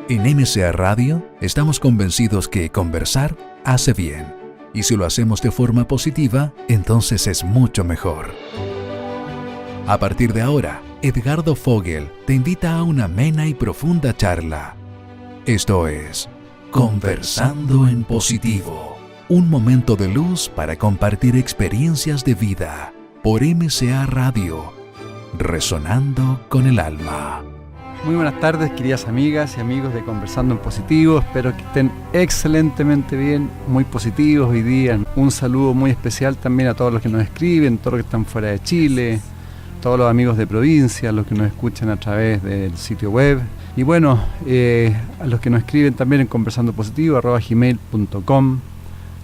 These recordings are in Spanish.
En MCA Radio estamos convencidos que conversar hace bien. Y si lo hacemos de forma positiva, entonces es mucho mejor. A partir de ahora, Edgardo Fogel te invita a una amena y profunda charla. Esto es Conversando en Positivo. Un momento de luz para compartir experiencias de vida. Por MCA Radio. Resonando con el alma. Muy buenas tardes, queridas amigas y amigos de Conversando en Positivo. Espero que estén excelentemente bien, muy positivos hoy día. Un saludo muy especial también a todos los que nos escriben, todos los que están fuera de Chile, todos los amigos de provincia, los que nos escuchan a través del sitio web. Y bueno, a los que nos escriben también en conversandopositivo@gmail.com.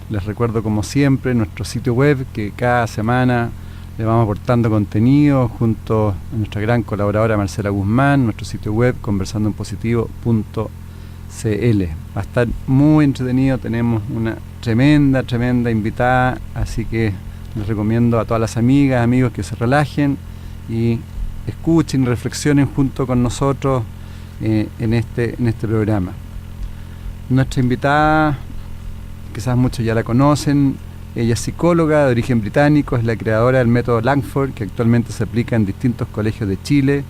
Les recuerdo como siempre nuestro sitio web, que cada semana le vamos aportando contenido junto a nuestra gran colaboradora Marcela Guzmán, nuestro sitio web conversandoenpositivo.cl. Va a estar muy entretenido, tenemos una tremenda invitada, así que les recomiendo a todas las amigas, amigos que se relajen y escuchen y reflexionen junto con nosotros en este programa. Nuestra invitada, quizás muchos ya la conocen. Ella es psicóloga de origen británico, es la creadora del método Langford, que actualmente se aplica en distintos colegios de Chile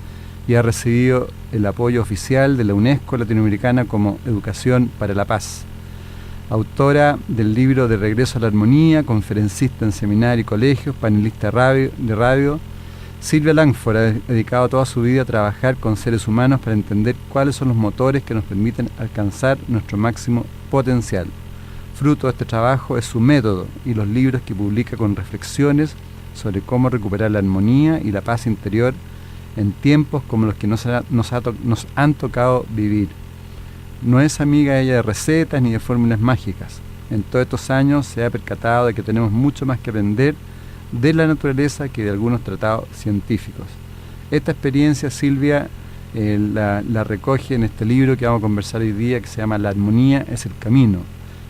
y ha recibido el apoyo oficial de la UNESCO Latinoamericana como Educación para la Paz. Autora del libro De Regreso a la Armonía, conferencista en seminarios y colegios, panelista de radio, Sylvia Langford ha dedicado toda su vida a trabajar con seres humanos para entender cuáles son los motores que nos permiten alcanzar nuestro máximo potencial. Fruto de este trabajo es su método y los libros que publica con reflexiones sobre cómo recuperar la armonía y la paz interior en tiempos como los que nos han tocado vivir. No es amiga ella de recetas ni de fórmulas mágicas. En todos estos años se ha percatado de que tenemos mucho más que aprender de la naturaleza que de algunos tratados científicos. Esta experiencia Silvia la recoge en este libro que vamos a conversar hoy día, que se llama La armonía es el camino.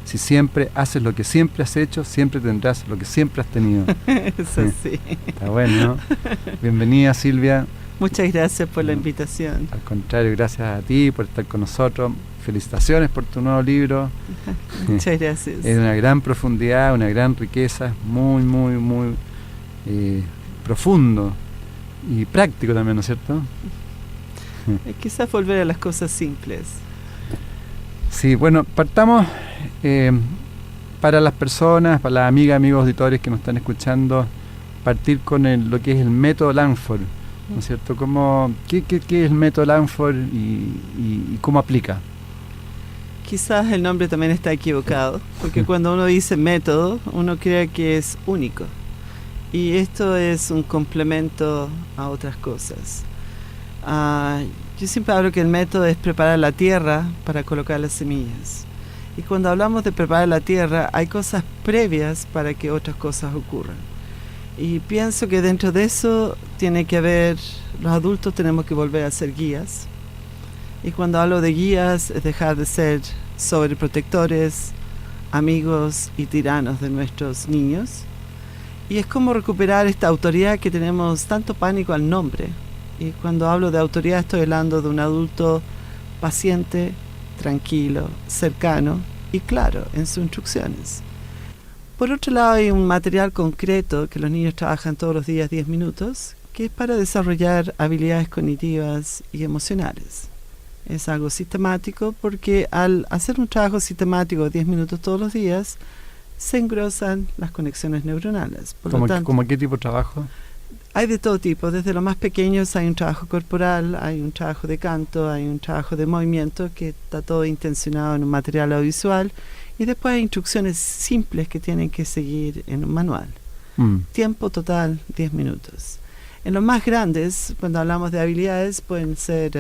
Si siempre haces lo que siempre has hecho, siempre tendrás lo que siempre has tenido. Eso sí. Está bueno, ¿no? Bienvenida, Silvia. Muchas gracias por la invitación. Al contrario, gracias a ti por estar con nosotros. Felicitaciones por tu nuevo libro. Muchas gracias. Es una gran profundidad, una gran riqueza, muy profundo y práctico también, ¿no es cierto? Quizás volver a las cosas simples. Sí, bueno, partamos para las personas, para las amigas, amigos auditores que nos están escuchando, partir con lo que es el método Langford, ¿no es cierto? ¿Qué es el método Langford y cómo aplica? Quizás el nombre también está equivocado, porque cuando uno dice método, uno cree que es único. Y esto es un complemento a otras cosas. Yo siempre hablo que el método es preparar la tierra para colocar las semillas. Y cuando hablamos de preparar la tierra, hay cosas previas para que otras cosas ocurran. Y pienso que dentro de eso tiene que haber, los adultos tenemos que volver a ser guías. Y cuando hablo de guías, es dejar de ser sobreprotectores, amigos y tiranos de nuestros niños. Y es como recuperar esta autoridad que tenemos tanto pánico al nombre. Y cuando hablo de autoridad estoy hablando de un adulto paciente, tranquilo, cercano y claro en sus instrucciones. Por otro lado hay un material concreto que los niños trabajan todos los días 10 minutos, que es para desarrollar habilidades cognitivas y emocionales. Es algo sistemático porque al hacer un trabajo sistemático de 10 minutos todos los días, se engrosan las conexiones neuronales. ¿Cómo qué tipo de trabajo? Hay de todo tipo, desde los más pequeños hay un trabajo corporal, hay un trabajo de canto, hay un trabajo de movimiento que está todo intencionado en un material audiovisual y después hay instrucciones simples que tienen que seguir en un manual. Tiempo total 10 minutos. En los más grandes, cuando hablamos de habilidades, pueden ser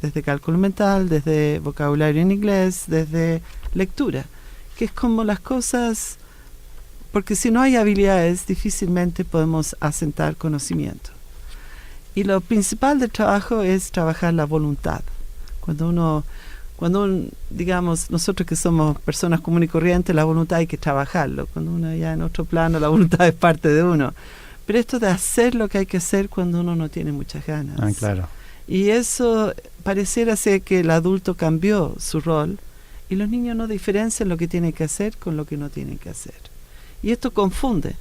desde cálculo mental, desde vocabulario en inglés, desde lectura, que es como las cosas. Porque si no hay habilidades, difícilmente podemos asentar conocimiento. Y lo principal del trabajo es trabajar la voluntad. Cuando digamos, nosotros que somos personas comunes y corrientes, la voluntad hay que trabajarlo. Cuando uno ya en otro plano, la voluntad es parte de uno. Pero esto de hacer lo que hay que hacer cuando uno no tiene muchas ganas. Claro. Y eso pareciera ser que el adulto cambió su rol y los niños no diferencian lo que tienen que hacer con lo que no tienen que hacer. Y esto confunde,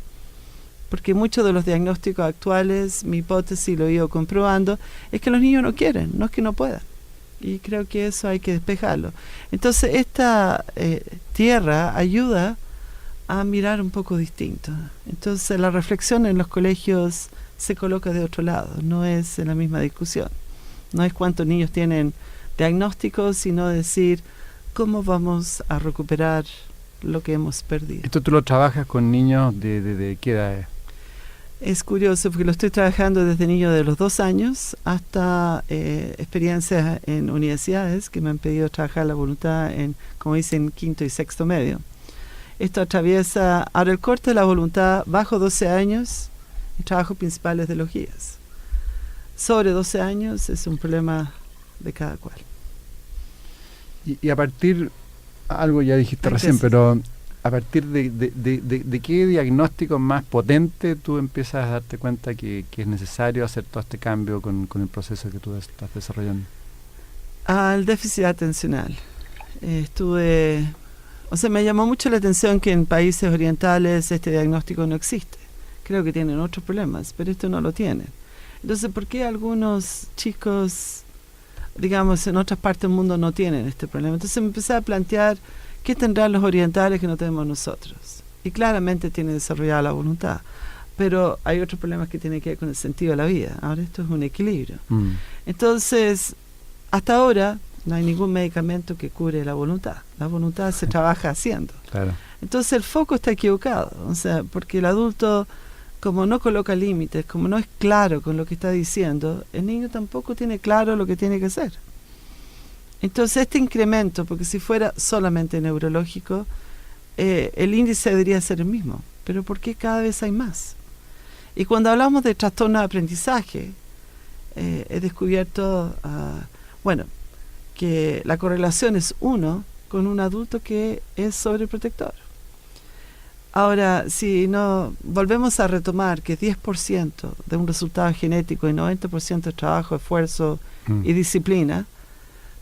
porque muchos de los diagnósticos actuales, mi hipótesis, lo he ido comprobando, es que los niños no quieren, no es que no puedan. Y creo que eso hay que despejarlo. Entonces esta tierra ayuda a mirar un poco distinto. Entonces la reflexión en los colegios se coloca de otro lado, no es en la misma discusión. No es cuántos niños tienen diagnósticos, sino decir cómo vamos a recuperar lo que hemos perdido. ¿Esto tú lo trabajas con niños de qué edad? Es curioso porque lo estoy trabajando desde niños de los 2 años hasta experiencias en universidades que me han pedido trabajar la voluntad en, como dicen, 5º y 6º medio. Esto atraviesa, ahora el corte de la voluntad bajo 12 años, el trabajo principal es de los guías. Sobre 12 años es un problema de cada cual. Y a partir, algo ya dijiste recién, pero a partir de qué diagnóstico más potente tú empiezas a darte cuenta que es necesario hacer todo este cambio con el proceso que tú estás desarrollando? Al déficit atencional. Me llamó mucho la atención que en países orientales este diagnóstico no existe. Creo que tienen otros problemas, pero esto no lo tienen. Entonces, ¿por qué algunos chicos, digamos, en otras partes del mundo no tienen este problema? Entonces me empecé a plantear qué tendrán los orientales que no tenemos nosotros. Y claramente tienen desarrollada la voluntad, pero hay otros problemas que tienen que ver con el sentido de la vida. Ahora esto es un equilibrio. Entonces, hasta ahora no hay ningún medicamento que cure la voluntad. La voluntad se trabaja haciendo. Claro. Entonces el foco está equivocado, o sea, porque el adulto, como no coloca límites, como no es claro con lo que está diciendo, el niño tampoco tiene claro lo que tiene que hacer. Entonces este incremento, porque si fuera solamente neurológico, el índice debería ser el mismo, pero ¿por qué cada vez hay más? Y cuando hablamos de trastorno de aprendizaje, he descubierto, que la correlación es 1 con un adulto que es sobreprotector. Ahora, si no volvemos a retomar que 10% de un resultado genético y 90% de trabajo, esfuerzo y disciplina,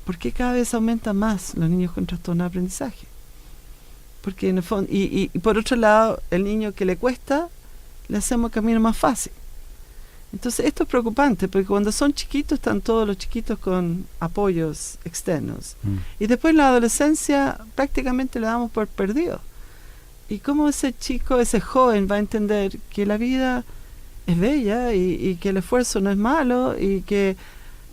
¿por qué cada vez aumentan más los niños con trastorno de aprendizaje? Porque en el fondo, y por otro lado, el niño que le cuesta, le hacemos el camino más fácil. Entonces esto es preocupante, porque cuando son chiquitos están todos los chiquitos con apoyos externos. Y después en la adolescencia prácticamente le damos por perdido. ¿Y cómo ese chico, ese joven va a entender que la vida es bella y que el esfuerzo no es malo y que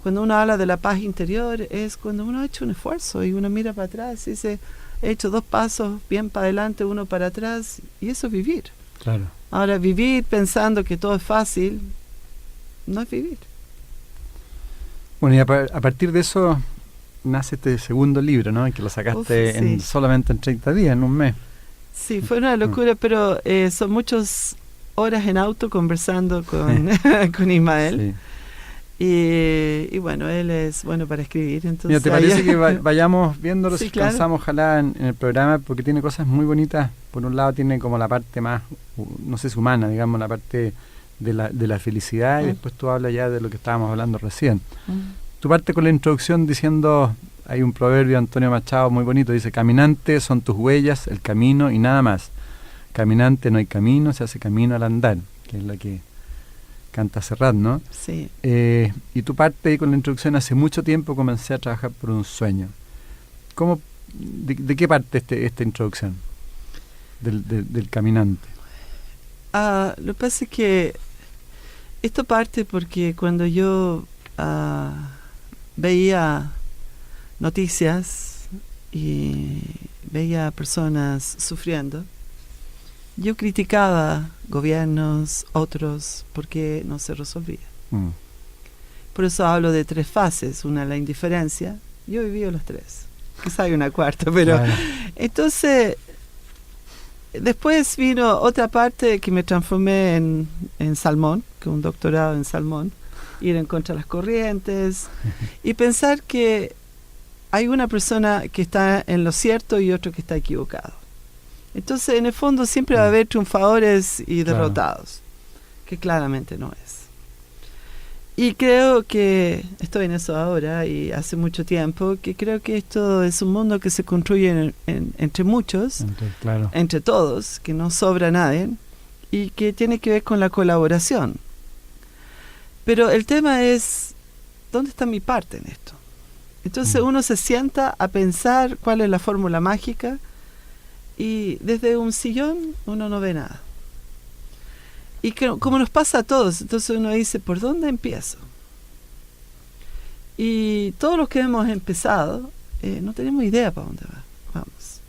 cuando uno habla de la paz interior es cuando uno ha hecho un esfuerzo y uno mira para atrás y dice, he hecho 2 pasos bien para adelante, 1 para atrás, y eso es vivir. Claro. Ahora, vivir pensando que todo es fácil no es vivir. Bueno, y a partir de eso nace este segundo libro, ¿no? Que lo sacaste solamente en 30 días, en un mes. Sí, fue una locura, pero son muchas horas en auto conversando con, con Ismael. Sí. Y bueno, él es bueno para escribir. Entonces, mira, ¿te parece que vayamos viéndolo? Sí, si claro. Alcanzamos, ojalá, en el programa, porque tiene cosas muy bonitas. Por un lado tiene como la parte más, no sé si humana, digamos, la parte de la felicidad, y después tú hablas ya de lo que estábamos hablando recién. Tú partes con la introducción diciendo, hay un proverbio de Antonio Machado muy bonito, dice, caminante son tus huellas, el camino y nada más. Caminante no hay camino, se hace camino al andar, que es lo que canta Serrat, ¿no? Sí. Y tú partes ahí con la introducción, hace mucho tiempo comencé a trabajar por un sueño. ¿Cómo, de qué parte esta introducción del caminante? Lo que pasa es que esto parte porque cuando yo veía noticias y veía personas sufriendo, yo criticaba gobiernos, otros, porque no se resolvía. Por eso hablo de 3 fases. Una, la indiferencia. Yo he vivido las 3. Quizá hay una cuarta, pero... Claro. Entonces, después vino otra parte que me transformé en salmón, que un doctorado en salmón, ir en contra de las corrientes, y pensar que hay una persona que está en lo cierto y otro que está equivocado. Entonces, en el fondo, siempre va a haber triunfadores y derrotados, que claramente no es. Y creo que estoy en eso ahora y hace mucho tiempo, que creo que esto es un mundo que se construye entre muchos, Claro. entre todos, que no sobra nadie y que tiene que ver con la colaboración. Pero el tema es, ¿dónde está mi parte en esto? Entonces uno se sienta a pensar cuál es la fórmula mágica y desde un sillón uno no ve nada. Y como nos pasa a todos, entonces uno dice, ¿por dónde empiezo? Y todos los que hemos empezado, no tenemos idea para dónde vamos.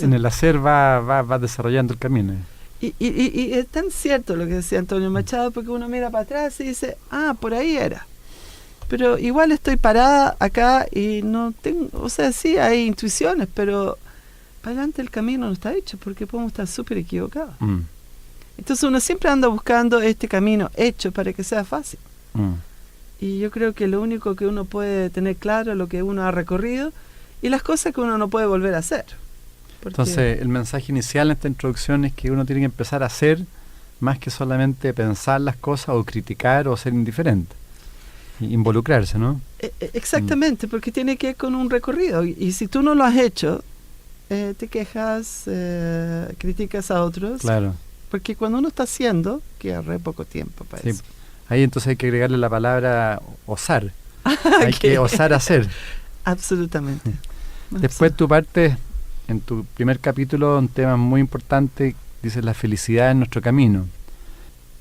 En el hacer va desarrollando el camino. Y es tan cierto lo que decía Antonio Machado, porque uno mira para atrás y dice, por ahí era. Pero igual estoy parada acá y no tengo, o sea, sí hay intuiciones, pero para adelante el camino no está hecho, porque podemos estar súper equivocados. Entonces uno siempre anda buscando este camino hecho para que sea fácil. Y yo creo que lo único que uno puede tener claro es lo que uno ha recorrido y las cosas que uno no puede volver a hacer. Entonces el mensaje inicial en esta introducción es que uno tiene que empezar a hacer más que solamente pensar las cosas o criticar o ser indiferente. Involucrarse, ¿no? Exactamente, porque tiene que ver con un recorrido. Y si tú no lo has hecho, te quejas, criticas a otros. Claro. Porque cuando uno está haciendo, queda re poco tiempo para eso. Ahí entonces hay que agregarle la palabra osar. Hay que osar hacer. Absolutamente. Después tu parte, en tu primer capítulo, un tema muy importante, dices la felicidad en nuestro camino.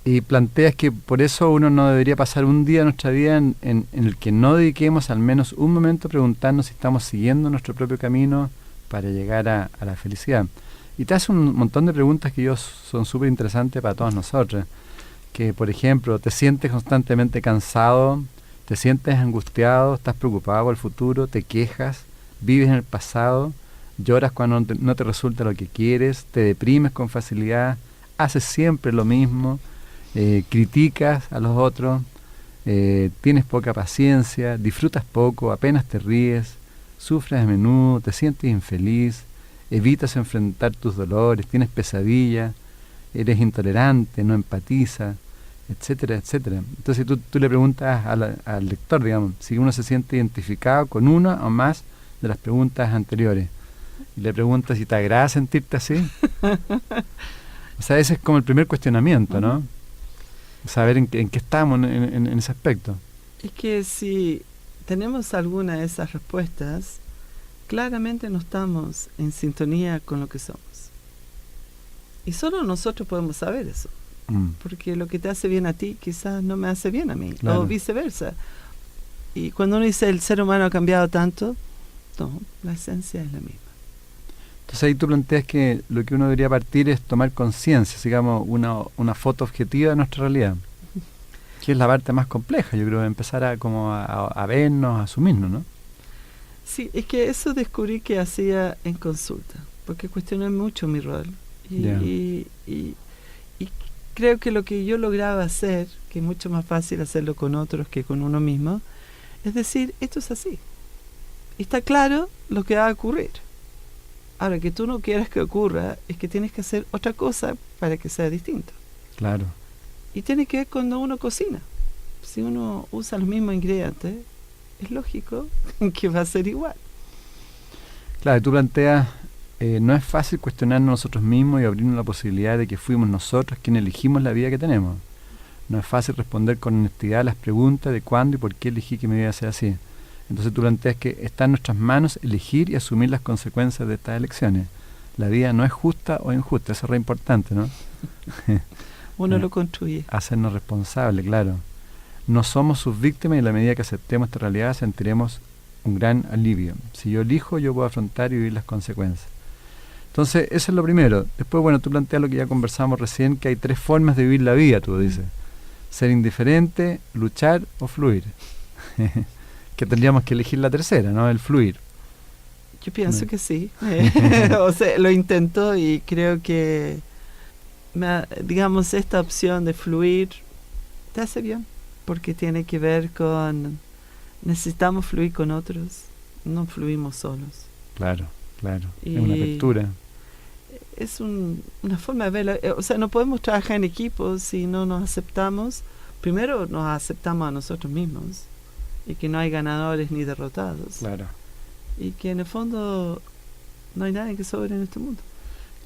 Y planteas que por eso uno no debería pasar un día de nuestra vida en el que no dediquemos al menos un momento a preguntarnos si estamos siguiendo nuestro propio camino para llegar a la felicidad. Y te hace un montón de preguntas que son súper interesantes para todos nosotros. Que, por ejemplo, ¿te sientes constantemente cansado? ¿Te sientes angustiado? ¿Estás preocupado por el futuro? ¿Te quejas? ¿Vives en el pasado? ¿Lloras cuando no te resulta lo que quieres? ¿Te deprimes con facilidad? ¿Haces siempre lo mismo? ¿Criticas a los otros? ¿Tienes poca paciencia? ¿Disfrutas poco? ¿Apenas te ríes? ¿Sufres a menudo? ¿Te sientes infeliz? ¿Evitas enfrentar tus dolores? ¿Tienes pesadillas? ¿Eres intolerante? ¿No empatizas? Etcétera, etcétera. Entonces tú le preguntas al lector, digamos, si uno se siente identificado con una o más de las preguntas anteriores. Y le preguntas si te agrada sentirte así. O sea, ese es como el primer cuestionamiento, ¿no? Saber en qué estamos en ese aspecto. Es que si tenemos alguna de esas respuestas, claramente no estamos en sintonía con lo que somos. Y solo nosotros podemos saber eso. Porque lo que te hace bien a ti quizás no me hace bien a mí, claro. O viceversa. Y cuando uno dice el ser humano ha cambiado tanto, no, la esencia es la misma. Entonces ahí tú planteas que lo que uno debería partir es tomar conciencia, digamos, una foto objetiva de nuestra realidad, que es la parte más compleja, yo creo, empezar a vernos, a asumirnos, ¿no? Sí, es que eso descubrí que hacía en consulta, porque cuestioné mucho mi rol. Y creo que lo que yo lograba hacer, que es mucho más fácil hacerlo con otros que con uno mismo, es decir, esto es así. Y está claro lo que va a ocurrir. Ahora, que tú no quieras que ocurra, es que tienes que hacer otra cosa para que sea distinto. Claro. Y tiene que ver cuando uno cocina. Si uno usa los mismos ingredientes, es lógico que va a ser igual. Claro, tú planteas, no es fácil cuestionarnos nosotros mismos y abrirnos la posibilidad de que fuimos nosotros quienes elegimos la vida que tenemos. No es fácil responder con honestidad a las preguntas de cuándo y por qué elegí que mi vida sea así. Entonces tú planteas que está en nuestras manos elegir y asumir las consecuencias de estas elecciones. La vida no es justa o injusta, eso es re importante, ¿no? Uno lo construye. Hacernos responsables, claro. No somos sus víctimas y en la medida que aceptemos esta realidad sentiremos un gran alivio. Si yo elijo, yo puedo afrontar y vivir las consecuencias. Entonces, eso es lo primero. Después, bueno, tú planteas lo que ya conversamos recién, que hay 3 formas de vivir la vida, tú dices. Ser indiferente, luchar o fluir. Que tendríamos que elegir la tercera, ¿no? El fluir. Yo pienso que sí. O sea, lo intento y creo que, digamos, esta opción de fluir te hace bien, porque tiene que ver con necesitamos fluir con otros, no fluimos solos. Claro, claro. Y es una apertura. Es una forma de verlo. O sea, no podemos trabajar en equipo si no nos aceptamos, primero nos aceptamos a nosotros mismos y que no hay ganadores ni derrotados. Claro. Y que en el fondo no hay nadie que sobre en este mundo.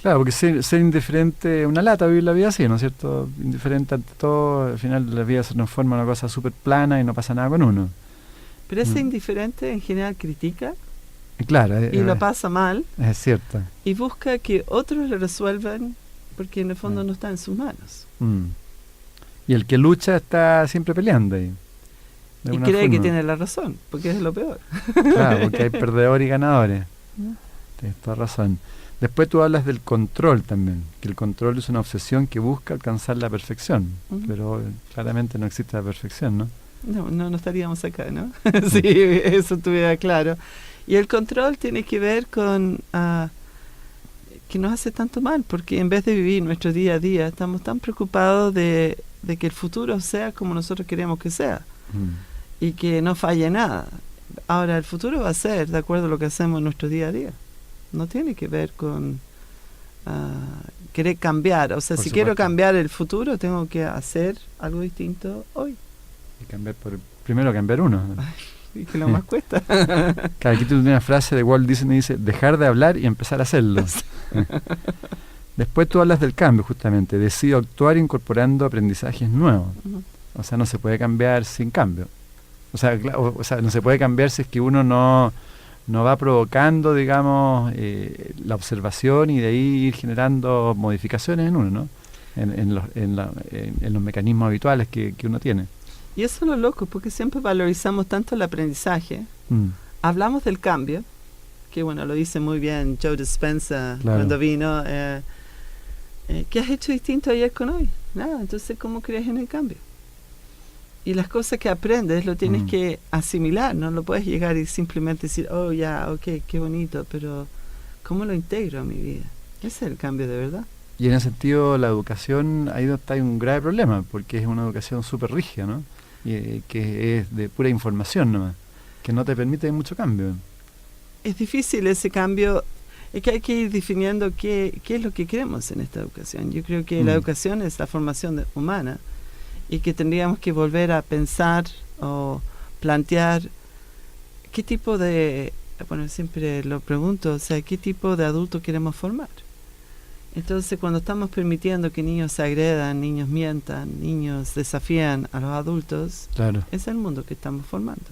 Claro, porque ser indiferente es una lata vivir la vida así, ¿no es cierto? Indiferente ante todo, al final la vida se transforma en una cosa súper plana y no pasa nada con uno. Pero ese indiferente en general critica Claro, y lo pasa mal es cierto. y busca que otros lo resuelvan porque en el fondo no está en sus manos. Y el que lucha está siempre peleando ahí. Y cree que tiene la razón, porque es lo peor. Claro, porque hay perdedores y ganadores. Tienes toda razón. Después tú hablas del control también, que el control es una obsesión que busca alcanzar la perfección, pero claramente no existe la perfección, ¿no? No estaríamos acá, ¿no? Sí, eso estuviera claro. Y el control tiene que ver con que nos hace tanto mal, porque en vez de vivir nuestro día a día, estamos tan preocupados de que el futuro sea como nosotros queremos que sea y que no falle nada. Ahora, el futuro va a ser de acuerdo a lo que hacemos en nuestro día a día. No tiene que ver con querer cambiar. O sea, si quiero cambiar el futuro, tengo que hacer algo distinto hoy. Y primero cambiar uno. Y que lo más cuesta. Claro, aquí tú tienes una frase de Walt Disney, dice, dejar de hablar y empezar a hacerlo. Después tú hablas del cambio, justamente. Decido actuar incorporando aprendizajes nuevos. O sea, no se puede cambiar sin cambio. O sea, no se puede cambiar si es que uno no va provocando, digamos, la observación y de ahí ir generando modificaciones en uno, ¿no? En los mecanismos habituales que uno tiene. Y eso es lo loco, porque siempre valorizamos tanto el aprendizaje. Hablamos del cambio, que bueno, lo dice muy bien Joe Dispenza cuando vino. ¿Qué has hecho distinto ayer con hoy? Nada, entonces ¿cómo crees en el cambio? Y las cosas que aprendes lo tienes que asimilar, no lo puedes llegar y simplemente decir, oh ya, ok, qué bonito, pero ¿cómo lo integro a mi vida? Ese es el cambio de verdad. Y en ese sentido la educación, ahí está un grave problema, porque es una educación súper rígida, ¿no? Y que es de pura información nomás, que no te permite mucho cambio. Es difícil ese cambio, es que hay que ir definiendo qué es lo que queremos en esta educación. Yo creo que la educación es la formación humana, y que tendríamos que volver a pensar o plantear qué tipo de, bueno, siempre lo pregunto, o sea, qué tipo de adulto queremos formar. Entonces, cuando estamos permitiendo que niños se agredan, niños mientan, niños desafían a los adultos, claro, es el mundo que estamos formando.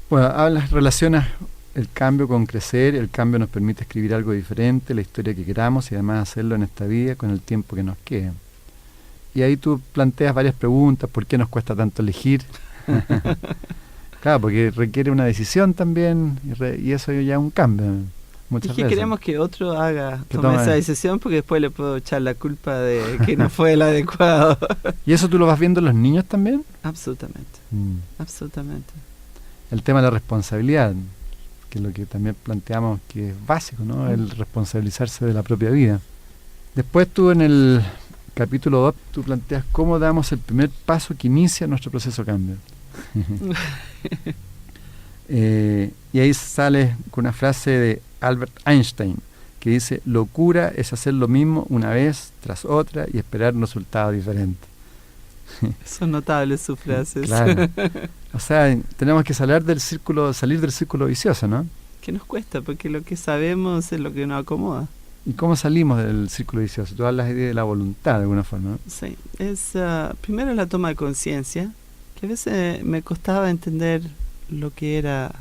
Bueno, relacionas el cambio con crecer, el cambio nos permite escribir algo diferente, la historia que queramos y además hacerlo en esta vida con el tiempo que nos quede. Y ahí tú planteas varias preguntas, ¿por qué nos cuesta tanto elegir? Claro, porque requiere una decisión también y eso ya es un cambio. Muchas veces queremos que otro tome esa decisión porque después le puedo echar la culpa de que no fue el adecuado. ¿Y eso tú lo vas viendo en los niños también? Absolutamente, absolutamente. El tema de la responsabilidad, que es lo que también planteamos que es básico, ¿no? El responsabilizarse de la propia vida. Después tú en el capítulo 2 tú planteas cómo damos el primer paso que inicia nuestro proceso de cambio. Y ahí sale con una frase de Albert Einstein que dice, locura es hacer lo mismo una vez tras otra y esperar un resultado diferente. Son notables sus frases. Claro. O sea, tenemos que salir del círculo vicioso, ¿no? ¿Qué nos cuesta? Porque lo que sabemos es lo que nos acomoda. ¿Y cómo salimos del círculo vicioso? Tú hablas de la voluntad de alguna forma, ¿no? Sí, es primero la toma de conciencia, que a veces me costaba entender lo que era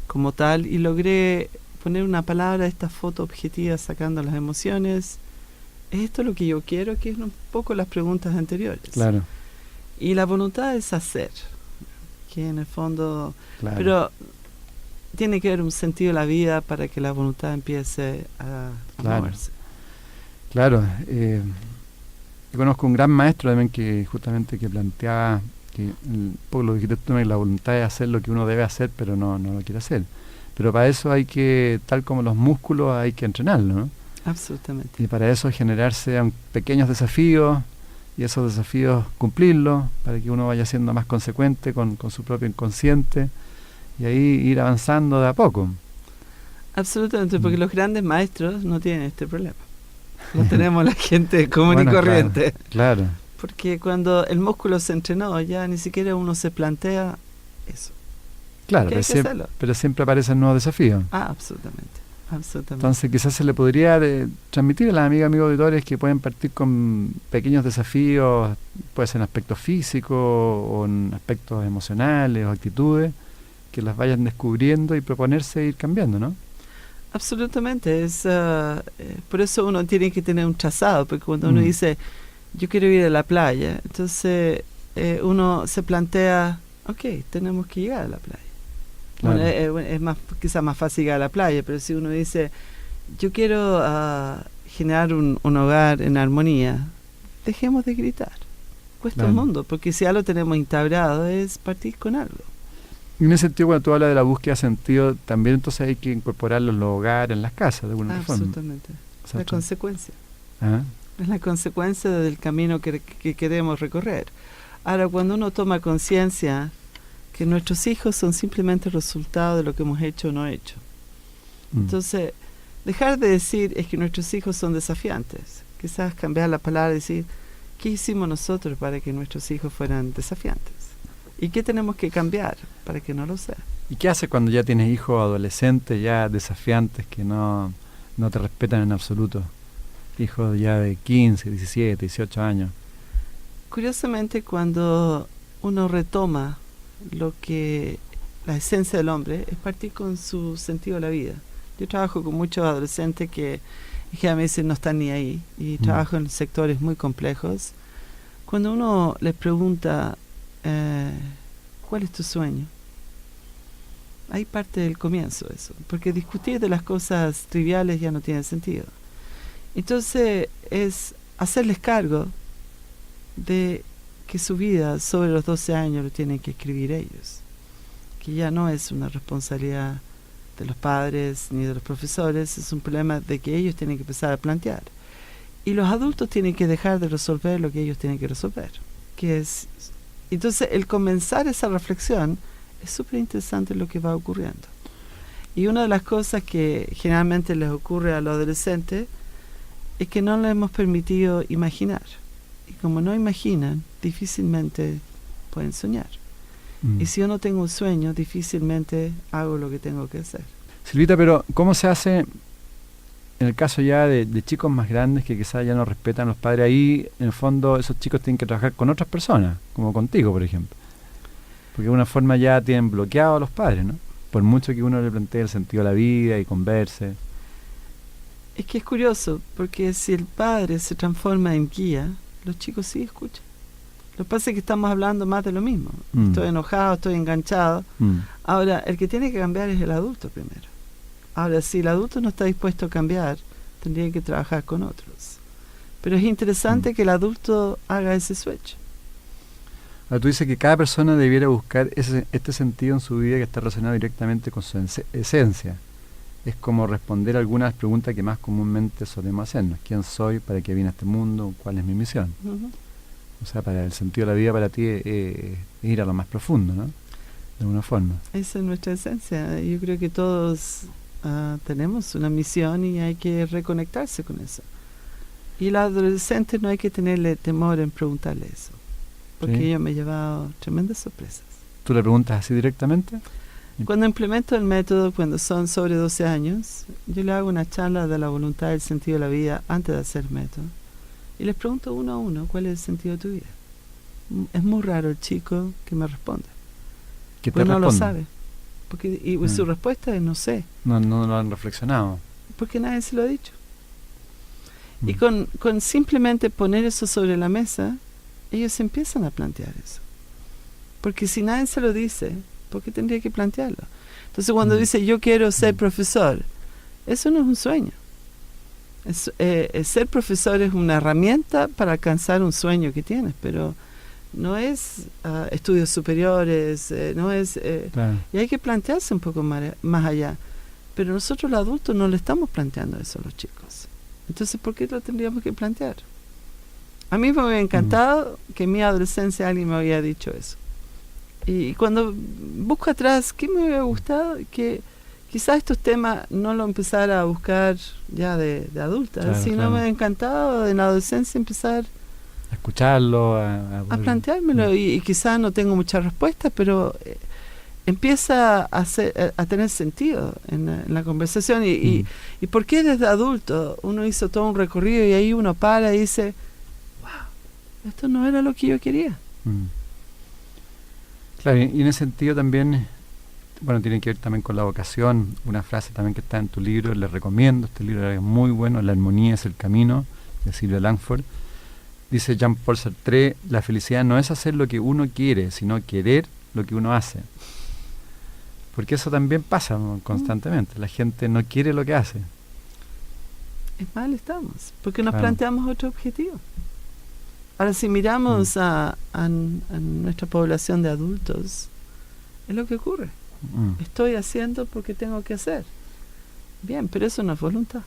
como tal y logré poner una palabra a esta foto objetiva sacando las emociones. ¿Es esto lo que yo quiero? Que es un poco las preguntas anteriores. Claro. Y la voluntad es hacer, que en el fondo... Claro. Pero tiene que haber un sentido de la vida para que la voluntad empiece a moverse. Claro. Yo conozco un gran maestro también que justamente que planteaba que un poco lo que dijiste tú, la voluntad es hacer lo que uno debe hacer, pero no lo quiere hacer. Pero para eso hay que, tal como los músculos, hay que entrenarlo, ¿no? Absolutamente. Y para eso generarse pequeños desafíos y esos desafíos cumplirlos para que uno vaya siendo más consecuente con su propio inconsciente y ahí ir avanzando de a poco. Absolutamente, porque los grandes maestros no tienen este problema. No tenemos la gente común y corriente. Claro. Porque cuando el músculo se entrenó, ya ni siquiera uno se plantea eso. Claro, Que hay que hacerlo. pero siempre aparecen nuevos desafíos. Absolutamente. Entonces quizás se le podría transmitir a las amigas, amigos auditores que pueden partir con pequeños desafíos, puede ser en aspectos físicos o en aspectos emocionales o actitudes, que las vayan descubriendo y proponerse ir cambiando, ¿no? Absolutamente. Por eso uno tiene que tener un trazado, porque cuando uno dice, yo quiero ir a la playa, entonces uno se plantea, ok, tenemos que llegar a la playa. Claro. Bueno, es quizás más fácil llegar a la playa, pero si uno dice, yo quiero generar un hogar en armonía, dejemos de gritar. Cuesta un mundo, porque si ya lo tenemos instaurado, es partir con algo. Y en ese sentido, cuando tú hablas de la búsqueda de sentido, también entonces hay que incorporarlo en los hogares, en las casas, de alguna forma. Absolutamente. La consecuencia. ¿Ah? Es la consecuencia del camino que queremos recorrer. Ahora, cuando uno toma conciencia que nuestros hijos son simplemente el resultado de lo que hemos hecho o no hecho. Entonces, dejar de decir es que nuestros hijos son desafiantes. Quizás cambiar la palabra y decir, ¿qué hicimos nosotros para que nuestros hijos fueran desafiantes? ¿Y qué tenemos que cambiar para que no lo sea? ¿Y qué haces cuando ya tienes hijos adolescentes, ya desafiantes, que no te respetan en absoluto? Hijos ya de 15, 17, 18 años. Curiosamente, cuando uno retoma la esencia del hombre, es partir con su sentido de la vida. Yo trabajo con muchos adolescentes que me dicen no están ni ahí, y trabajo en sectores muy complejos. Cuando uno les pregunta, ¿cuál es tu sueño? Hay parte del comienzo eso, porque discutir de las cosas triviales ya no tiene sentido. Entonces es hacerles cargo de que su vida sobre los 12 años lo tienen que escribir ellos, que ya no es una responsabilidad de los padres ni de los profesores, es un problema de que ellos tienen que empezar a plantear. Y los adultos tienen que dejar de resolver lo que ellos tienen que resolver, que es... Entonces, el comenzar esa reflexión es súper interesante lo que va ocurriendo. Y una de las cosas que generalmente les ocurre a los adolescentes es que no les hemos permitido imaginar. Y como no imaginan, difícilmente pueden soñar. Y si yo no tengo un sueño, difícilmente hago lo que tengo que hacer. Silvita, pero ¿cómo se hace en el caso ya de chicos más grandes que quizás ya no respetan a los padres? Ahí, en el fondo, esos chicos tienen que trabajar con otras personas, como contigo, por ejemplo. Porque de alguna forma ya tienen bloqueado a los padres, ¿no? Por mucho que uno le plantee el sentido de la vida y converse. Es que es curioso, porque si el padre se transforma en guía, los chicos sí escuchan. Lo que pasa es que estamos hablando más de lo mismo. Estoy enojado, estoy enganchado. Ahora, el que tiene que cambiar es el adulto primero. Ahora, si el adulto no está dispuesto a cambiar, tendría que trabajar con otros. Pero es interesante que el adulto haga ese switch. Ahora, tú dices que cada persona debiera buscar este sentido en su vida que está relacionado directamente con su esencia. Es como responder algunas preguntas que más comúnmente solemos hacernos. ¿Quién soy? ¿Para qué vine a este mundo? ¿Cuál es mi misión? O sea, para el sentido de la vida para ti es ir a lo más profundo, ¿no? De alguna forma. Esa es nuestra esencia. Yo creo que todos tenemos una misión y hay que reconectarse con eso. Y el adolescente no hay que tenerle temor en preguntarle eso. Porque yo me he llevado tremendas sorpresas. ¿Tú le preguntas así directamente? Cuando implemento el método, cuando son sobre 12 años, yo le hago una charla de la voluntad y el sentido de la vida antes de hacer el método. Y les pregunto uno a uno, ¿cuál es el sentido de tu vida? Es muy raro el chico que me responde. ¿Qué te porque no responde? lo sabe. Y su respuesta es no sé. No lo han reflexionado. Porque nadie se lo ha dicho. Y con simplemente poner eso sobre la mesa, ellos empiezan a plantear eso. Porque si nadie se lo dice, ¿por qué tendría que plantearlo? Entonces cuando dice yo quiero ser profesor, eso no es un sueño. Ser profesor es una herramienta para alcanzar un sueño que tienes, pero no es estudios superiores, no es... Claro. Y hay que plantearse un poco más allá. Pero nosotros los adultos no le estamos planteando eso a los chicos. Entonces, ¿por qué lo tendríamos que plantear? A mí me hubiera encantado que en mi adolescencia alguien me había dicho eso. Y cuando busco atrás, ¿qué me hubiera gustado? Que quizás estos temas no lo empezara a buscar ya de adulta, sino me hubiera encantado en la adolescencia empezar escucharlo, a poder- planteármelo y quizás no tengo muchas respuestas, pero empieza a tener sentido en la conversación y por qué desde adulto uno hizo todo un recorrido y ahí uno para y dice, wow, esto no era lo que yo quería. Claro, y en ese sentido también, bueno, tiene que ver también con la vocación. Una frase también que está en tu libro, le recomiendo, este libro es muy bueno, La armonía es el camino, de Sylvia Langford. Dice Jean-Paul Sartre, la felicidad no es hacer lo que uno quiere, sino querer lo que uno hace. Porque eso también pasa, ¿no?, constantemente. La gente no quiere lo que hace. Es mal estamos, porque nos Claro. planteamos otro objetivo. Ahora, si miramos a nuestra población de adultos, es lo que ocurre. Estoy haciendo porque tengo que hacer. Bien, pero eso no es voluntad.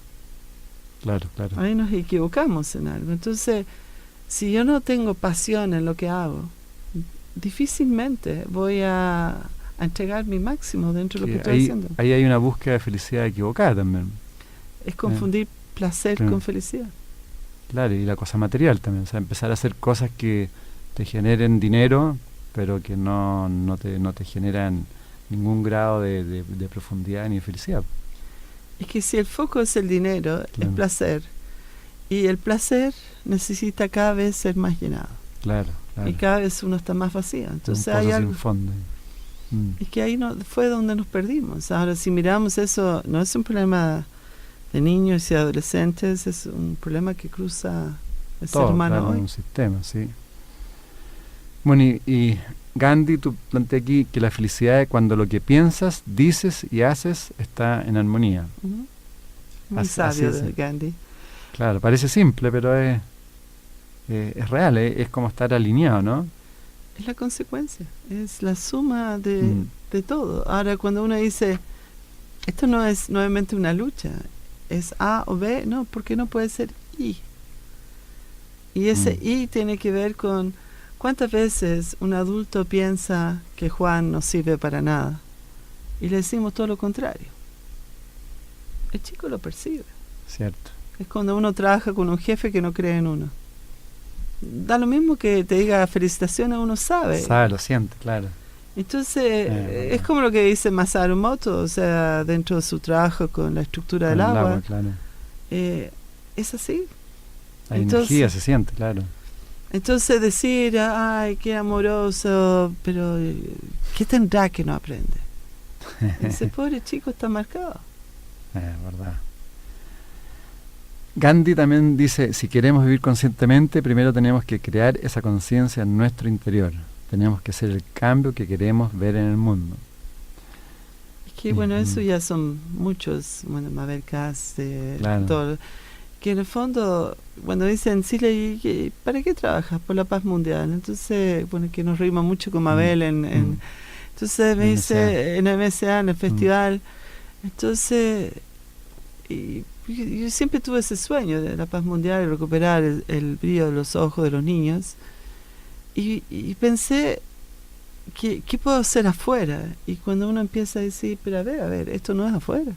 Claro, claro. Ahí nos equivocamos en algo. Entonces, si yo no tengo pasión en lo que hago, difícilmente voy a entregar mi máximo dentro de lo que estoy haciendo. Ahí hay una búsqueda de felicidad equivocada también. Es confundir placer con felicidad. Claro, y la cosa material también. O sea, empezar a hacer cosas que te generen dinero, pero que no te generan ningún grado de profundidad ni de felicidad. Es que si el foco es el dinero, es placer. Y el placer necesita cada vez ser más llenado. Claro, claro. Y cada vez uno está más vacío. Entonces un pozo hay algo. sin fondo. Es que ahí fue donde nos perdimos. Ahora, si miramos eso, no es un problema de niños y adolescentes, es un problema que cruza el ser humano claro, hoy. un sistema, sí. Bueno, y Gandhi, tú planteas aquí que la felicidad es cuando lo que piensas, dices y haces está en armonía. Muy Así sabio es. de Gandhi. Claro, parece simple, pero es real, es como estar alineado, ¿no? Es la consecuencia, es la suma de todo. Ahora, cuando uno dice, esto no es nuevamente una lucha, es A o B, no, porque no puede ser I. Y ese I tiene que ver con cuántas veces un adulto piensa que Juan no sirve para nada y le decimos todo lo contrario. El chico lo percibe. Cierto. Es cuando uno trabaja con un jefe que no cree en uno. Da lo mismo que te diga felicitaciones, uno sabe. Sabe, lo siente, claro. Entonces, es como lo que dice Masaru Emoto, o sea, dentro de su trabajo con la estructura del agua. Claro. Es así. La energía se siente, claro. Entonces decir, ay, qué amoroso, pero ¿qué tendrá que no aprende? Ese pobre chico está marcado. Verdad. Gandhi también dice, si queremos vivir conscientemente, primero tenemos que crear esa conciencia en nuestro interior. Tenemos que hacer el cambio que queremos ver en el mundo. Es que, bueno, eso ya son muchos, bueno, Mabel Kass, todo, que en el fondo, cuando dicen, Siley, ¿para qué trabajas? Por la paz mundial. Entonces, bueno, que nos reímos mucho con Mabel entonces me dice, en MSA, en el festival, entonces, y yo siempre tuve ese sueño de la paz mundial y recuperar el brillo de los ojos de los niños. Y pensé, ¿qué puedo hacer afuera? Y cuando uno empieza a decir, pero a ver, esto no es afuera.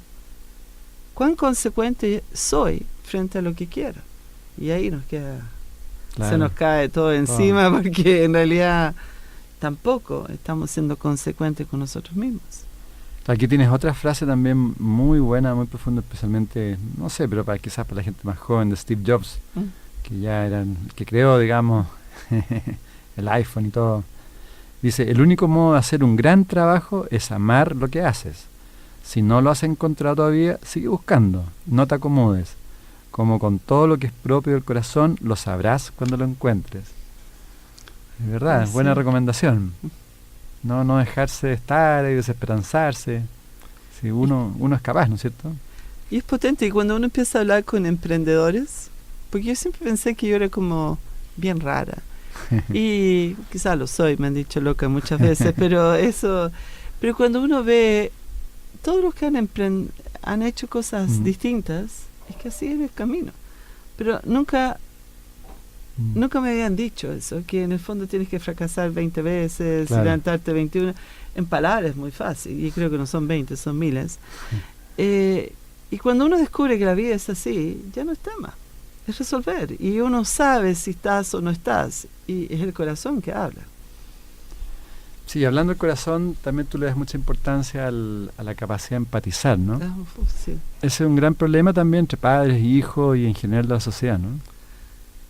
¿Cuán consecuente soy frente a lo que quiero? Y ahí nos queda, se nos cae todo encima porque en realidad tampoco estamos siendo consecuentes con nosotros mismos. Aquí tienes otra frase también muy buena, muy profunda, especialmente, no sé, pero quizás para la gente más joven, de Steve Jobs, que creó, digamos, el iPhone y todo. Dice, el único modo de hacer un gran trabajo es amar lo que haces. Si no lo has encontrado todavía, sigue buscando, no te acomodes. Como con todo lo que es propio del corazón, lo sabrás cuando lo encuentres. Es verdad, es buena recomendación. No dejarse estar y desesperanzarse. Si uno es capaz, ¿no es cierto? Y es potente, y cuando uno empieza a hablar con emprendedores, porque yo siempre pensé que yo era como bien rara. Y quizás lo soy, me han dicho loca muchas veces, pero cuando uno ve todos los que han hecho cosas distintas, es que así es el camino. Pero nunca me habían dicho eso, que en el fondo tienes que fracasar 20 veces, y levantarte 21. En palabras es muy fácil, y creo que no son 20, son miles. Y cuando uno descubre que la vida es así, ya no está más. es resolver. Y uno sabe si estás o no estás. Y es el corazón que habla. Sí, hablando del corazón, también tú le das mucha importancia a la capacidad de empatizar, ¿no? Sí. Ese es un gran problema también entre padres y hijos y en general de la sociedad, ¿no?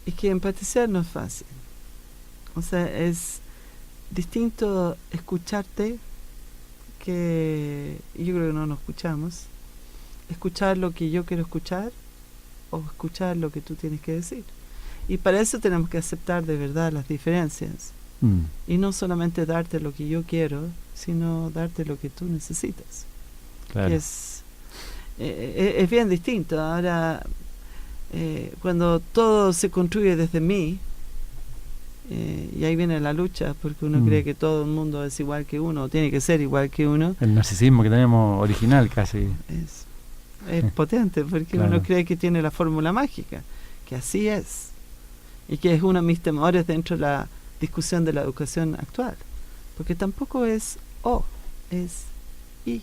Es que empatizar no es fácil. O sea, es distinto escucharte, que yo creo que no nos escuchamos. Escuchar lo que yo quiero escuchar o escuchar lo que tú tienes que decir. Y para eso tenemos que aceptar de verdad las diferencias. Y no solamente darte lo que yo quiero, sino darte lo que tú necesitas. Claro. Es bien distinto. Ahora, cuando todo se construye desde mí, y ahí viene la lucha, porque uno cree que todo el mundo es igual que uno, o tiene que ser igual que uno. El narcisismo que tenemos original casi. Es potente, porque claro. Uno cree que tiene la fórmula mágica, que así es. Y que es uno de mis temores dentro de la discusión de la educación actual, porque tampoco es O, es I,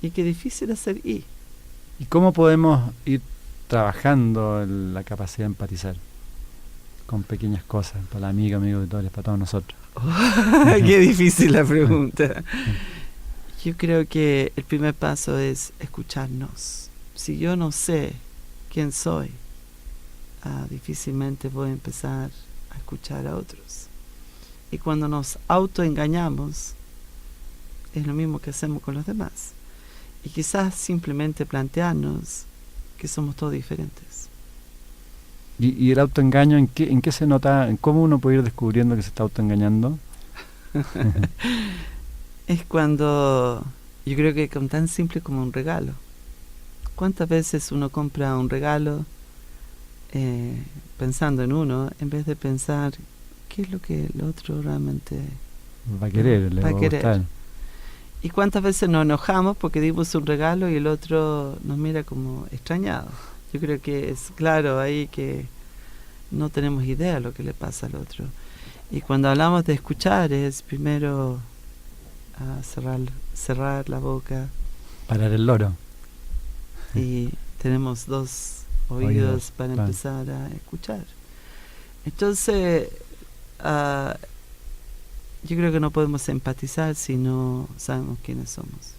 y qué difícil hacer I. ¿Y cómo podemos ir trabajando la capacidad de empatizar con pequeñas cosas, para la amiga, amigo de todos, para todos nosotros? Qué difícil la pregunta. Yo creo que el primer paso es escucharnos. Si yo no sé quién soy, difícilmente voy a empezar a escuchar a otros. Y cuando nos autoengañamos, es lo mismo que hacemos con los demás. Y quizás simplemente plantearnos que somos todos diferentes. ¿Y el autoengaño en qué se nota? ¿En cómo uno puede ir descubriendo que se está autoengañando? Es cuando, yo creo que con tan simple como un regalo. ¿Cuántas veces uno compra un regalo pensando en uno, en vez de pensar qué es lo que el otro realmente va a querer, le va a gustar? ¿Y cuántas veces nos enojamos porque dimos un regalo y el otro nos mira como extrañado? Yo creo que es claro ahí que no tenemos idea de lo que le pasa al otro. Y cuando hablamos de escuchar, es primero cerrar la boca. Parar el loro. Y tenemos 2 oídos para empezar a escuchar. Entonces, yo creo que no podemos empatizar si no sabemos quiénes somos.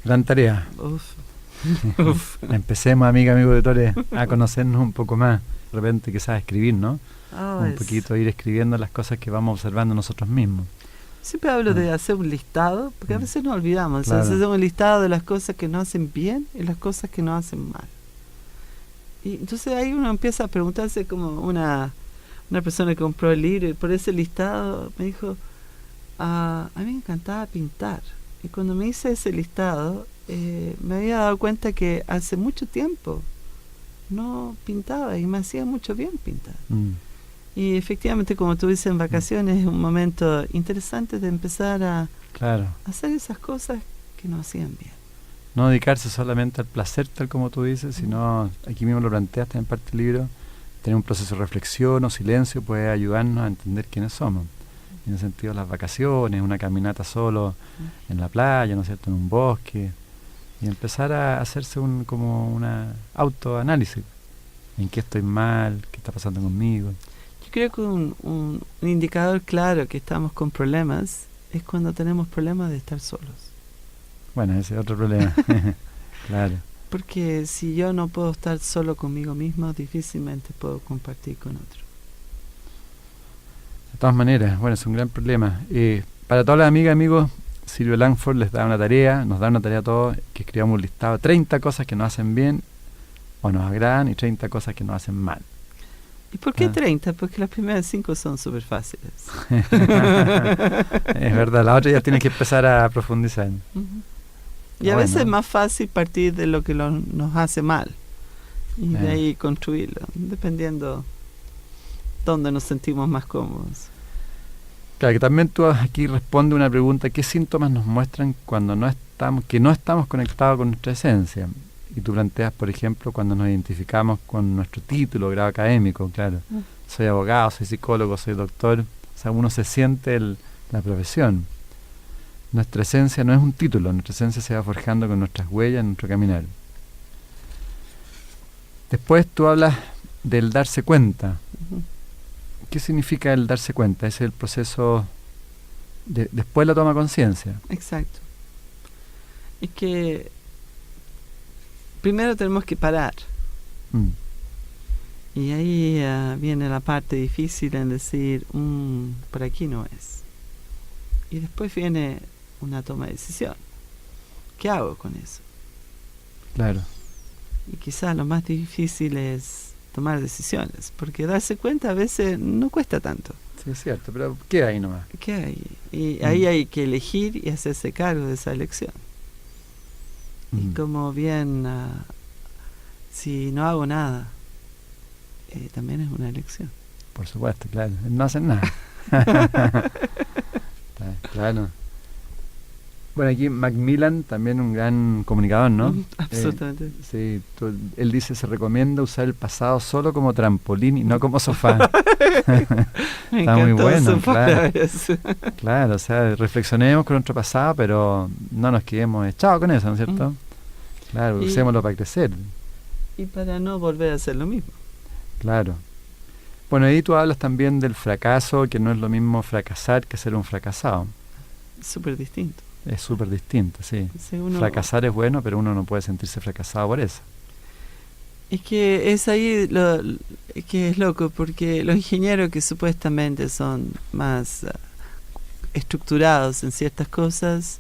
Gran tarea. Uf. Empecemos, amigo de Tore, a conocernos un poco más. De repente quizás escribir, ¿no? Un poquito ir escribiendo las cosas que vamos observando nosotros mismos. Siempre hablo de hacer un listado, porque a veces nos olvidamos. Claro. Hacemos un listado de las cosas que nos hacen bien y las cosas que nos hacen mal. Y entonces ahí uno empieza a preguntarse, como una persona que compró el libro y por ese listado me dijo, a mí me encantaba pintar. Y cuando me hice ese listado, me había dado cuenta que hace mucho tiempo no pintaba y me hacía mucho bien pintar. Y efectivamente, como tú dices, en vacaciones es un momento interesante de empezar a hacer esas cosas que nos hacían bien. No dedicarse solamente al placer, tal como tú dices, sino, aquí mismo lo planteaste en parte del libro, tener un proceso de reflexión o silencio puede ayudarnos a entender quiénes somos. En el sentido de las vacaciones, una caminata solo en la playa, ¿no es cierto?, en un bosque, y empezar a hacerse como una autoanálisis. ¿En qué estoy mal? ¿Qué está pasando conmigo? Yo creo que un indicador claro que estamos con problemas es cuando tenemos problemas de estar solos. Bueno, ese es otro problema. Claro. Porque si yo no puedo estar solo conmigo mismo, difícilmente puedo compartir con otro. De todas maneras, bueno, es un gran problema. Para todas las amigas y amigos, Silvio Langford les da una tarea, nos da una tarea a todos, que escribamos un listado, 30 cosas que nos hacen bien o nos agradan y 30 cosas que nos hacen mal. ¿Y por qué 30? Porque las primeras 5 son súper fáciles. Es verdad, la otra ya tiene que empezar a profundizar. Y a veces es más fácil partir de lo que nos hace mal y de ahí construirlo, dependiendo dónde nos sentimos más cómodos. Claro, que también tú aquí respondes una pregunta: ¿qué síntomas nos muestran cuando no estamos conectados con nuestra esencia? Y tú planteas, por ejemplo, cuando nos identificamos con nuestro título, grado académico, claro. Soy abogado, soy psicólogo, soy doctor. O sea, uno se siente la profesión. Nuestra esencia no es un título, nuestra esencia se va forjando con nuestras huellas en nuestro caminar. Después tú hablas del darse cuenta. Ujú. ¿Qué significa el darse cuenta? Es el proceso después la toma conciencia. Exacto. Es que primero tenemos que parar. Mm. Y ahí viene la parte difícil en decir, por aquí no es. Y después viene una toma de decisión. ¿Qué hago con eso? Claro. Y quizás lo más difícil es tomar decisiones, porque darse cuenta a veces no cuesta tanto. Sí, es cierto, pero queda ahí nomás. ¿Qué hay? Y ahí hay que elegir y hacerse cargo de esa elección. Y como bien, si no hago nada, también es una elección. Por supuesto, claro. No hacen nada. Claro. Bueno, aquí Macmillan, también un gran comunicador, ¿no? Absolutamente. Sí, él dice, se recomienda usar el pasado solo como trampolín y no como sofá. Me Está muy encantó bueno, su claro. palabras. Claro, o sea, reflexionemos con nuestro pasado, pero no nos quedemos echados con eso, ¿no es cierto? Claro, usémoslo para crecer. Y para no volver a hacer lo mismo. Claro. Bueno, ahí tú hablas también del fracaso, que no es lo mismo fracasar que ser un fracasado. Súper distinto. Es súper distinto, sí. Si uno, Fracasar es bueno, pero uno no puede sentirse fracasado por eso. es que es ahí que es loco, porque los ingenieros que supuestamente son más estructurados en ciertas cosas,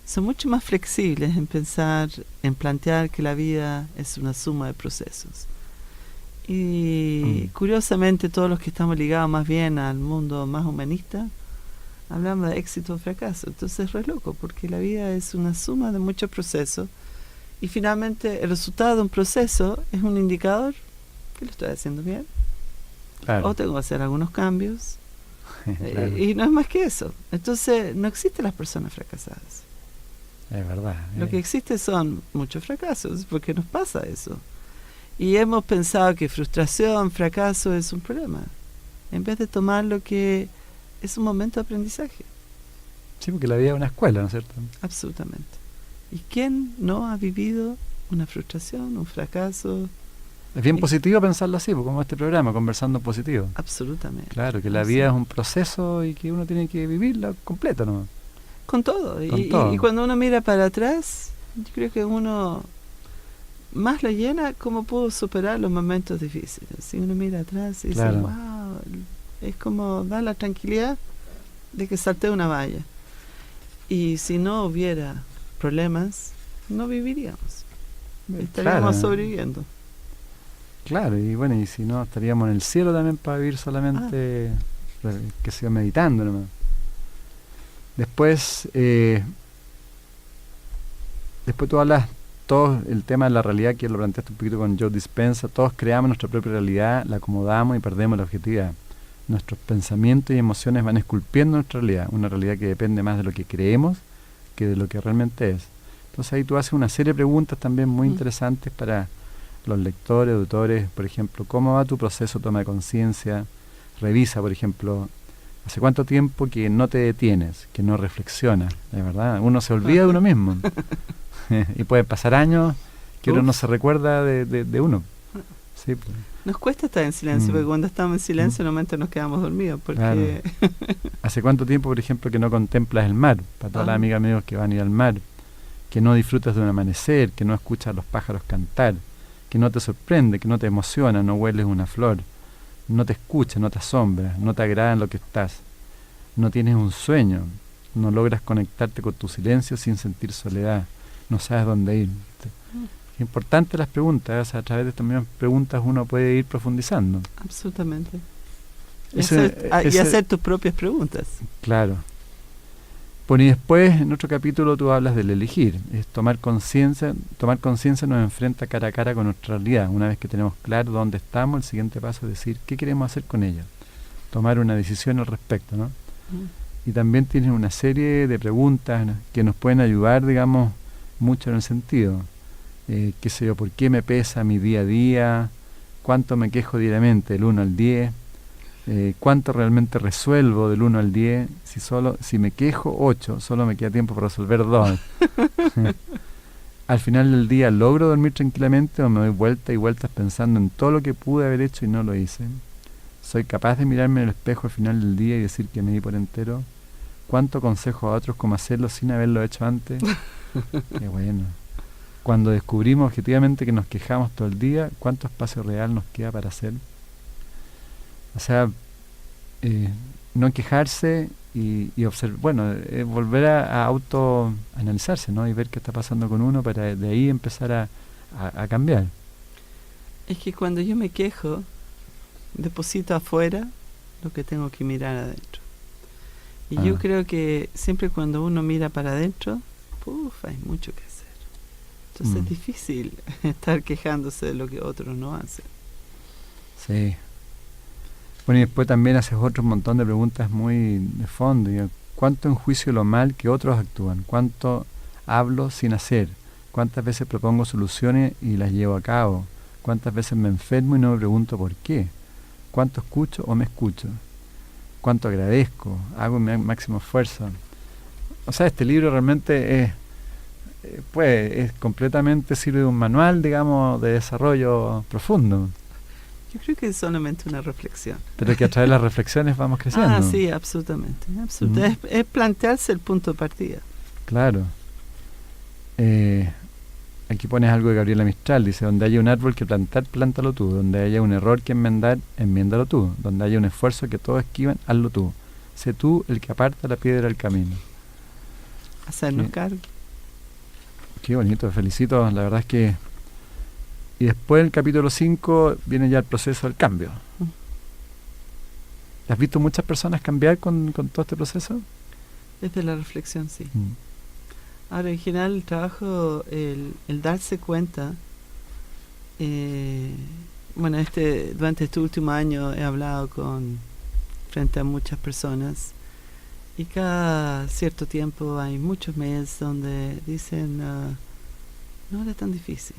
son mucho más flexibles en pensar, en plantear que la vida es una suma de procesos. Y curiosamente todos los que estamos ligados más bien al mundo más humanista, hablamos de éxito o fracaso. Entonces es re loco, porque la vida es una suma de muchos procesos y finalmente el resultado de un proceso es un indicador que lo estoy haciendo bien, Claro. o tengo que hacer algunos cambios. Claro. Y no es más que eso. Entonces no existen las personas fracasadas. Es verdad. Lo que existe son muchos fracasos, porque nos pasa eso. Y hemos pensado que frustración, fracaso es un problema, en vez de tomar lo que es un momento de aprendizaje. Sí, porque la vida es una escuela, ¿no es cierto? Absolutamente. ¿Y quién no ha vivido una frustración, un fracaso? Es bien positivo pensarlo así, como este programa, conversando en positivo. Absolutamente. Claro, que la vida es un proceso y que uno tiene que vivirla completa, ¿no? Con todo. Con todo. Y cuando uno mira para atrás, yo creo que uno más lo llena cómo pudo superar los momentos difíciles. Si uno mira atrás y dice, wow, es como dar la tranquilidad de que salté una valla. Y si no hubiera problemas, no viviríamos. Estaríamos sobreviviendo. Claro, y bueno, y si no, estaríamos en el cielo también para vivir solamente, que siga meditando nomás. Después tú hablas todo el tema de la realidad, que lo planteaste un poquito con Joe Dispenza. Todos creamos nuestra propia realidad, la acomodamos y perdemos la objetividad. Nuestros pensamientos y emociones van esculpiendo nuestra realidad, una realidad que depende más de lo que creemos que de lo que realmente es. Entonces ahí tú haces una serie de preguntas también muy interesantes para los lectores, auditores. Por ejemplo, ¿cómo va tu proceso de toma de conciencia? Revisa, por ejemplo, ¿hace cuánto tiempo que no te detienes, que no reflexionas? De verdad, uno se olvida de uno mismo. Y pueden pasar años que uno no se recuerda de uno. Sí, pues. Nos cuesta estar en silencio, porque cuando estamos en silencio normalmente nos quedamos dormidos. Porque ¿hace cuánto tiempo, por ejemplo, que no contemplas el mar? Para todas las amigas y amigos que van a ir al mar. Que no disfrutas de un amanecer, que no escuchas a los pájaros cantar, que no te sorprende, que no te emociona, no hueles una flor, no te escuchas, no te asombras, no te agrada en lo que estás, no tienes un sueño, no logras conectarte con tu silencio sin sentir soledad, no sabes dónde ir. Es importante las preguntas, a través de estas mismas preguntas uno puede ir profundizando. Absolutamente. Y hacer tus propias preguntas. Claro. Bueno, y después en otro capítulo tú hablas del elegir, es tomar conciencia. Tomar conciencia nos enfrenta cara a cara con nuestra realidad. Una vez que tenemos claro dónde estamos, el siguiente paso es decir qué queremos hacer con ella, tomar una decisión al respecto, ¿no? Y también tienes una serie de preguntas, ¿no?, que nos pueden ayudar, digamos, mucho en el sentido, qué sé yo, por qué me pesa mi día a día, cuánto me quejo diariamente, del 1 al 10, cuánto realmente resuelvo del 1 al 10, si me quejo 8, solo me queda tiempo para resolver 2. al final del día logro dormir tranquilamente o me doy vueltas y vueltas pensando en todo lo que pude haber hecho y no lo hice. Soy capaz de mirarme en el espejo al final del día y decir que me di por entero. ¿Cuánto aconsejo a otros cómo hacerlo sin haberlo hecho antes? Qué bueno. Cuando descubrimos objetivamente que nos quejamos todo el día, ¿cuánto espacio real nos queda para hacer? O sea, no quejarse y observar, bueno, volver a autoanalizarse, ¿no? Y ver qué está pasando con uno para de ahí empezar a cambiar. Es que cuando yo me quejo, deposito afuera lo que tengo que mirar adentro. Y yo creo que siempre cuando uno mira para adentro, hay mucho que hacer. Entonces es difícil estar quejándose de lo que otros no hacen. Sí. Bueno, y después también haces otro montón de preguntas muy de fondo. ¿Cuánto enjuicio lo mal que otros actúan? ¿Cuánto hablo sin hacer? ¿Cuántas veces propongo soluciones y las llevo a cabo? ¿Cuántas veces me enfermo y no me pregunto por qué? ¿Cuánto escucho o me escucho? ¿Cuánto agradezco? Hago mi máximo esfuerzo. O sea, este libro realmente es completamente, sirve de un manual, digamos, de desarrollo profundo. Yo creo que es solamente una reflexión. Pero que a través de las reflexiones vamos creciendo. Sí, absolutamente. Es plantearse el punto de partida. Claro. Aquí pones algo de Gabriela Mistral, dice: donde haya un árbol que plantar, plántalo tú; donde haya un error que enmendar, enmiéndalo tú; donde haya un esfuerzo que todos esquivan, hazlo tú; sé tú el que aparta la piedra del camino. Hacernos cargo. Qué bonito, felicito, la verdad es que... Y después en el capítulo 5 viene ya el proceso del cambio. ¿Has visto muchas personas cambiar con todo este proceso? Desde la reflexión, sí. Ahora, en general, el trabajo, el darse cuenta, bueno, durante este último año he hablado frente a muchas personas, y cada cierto tiempo hay muchos meses donde dicen, no era tan difícil,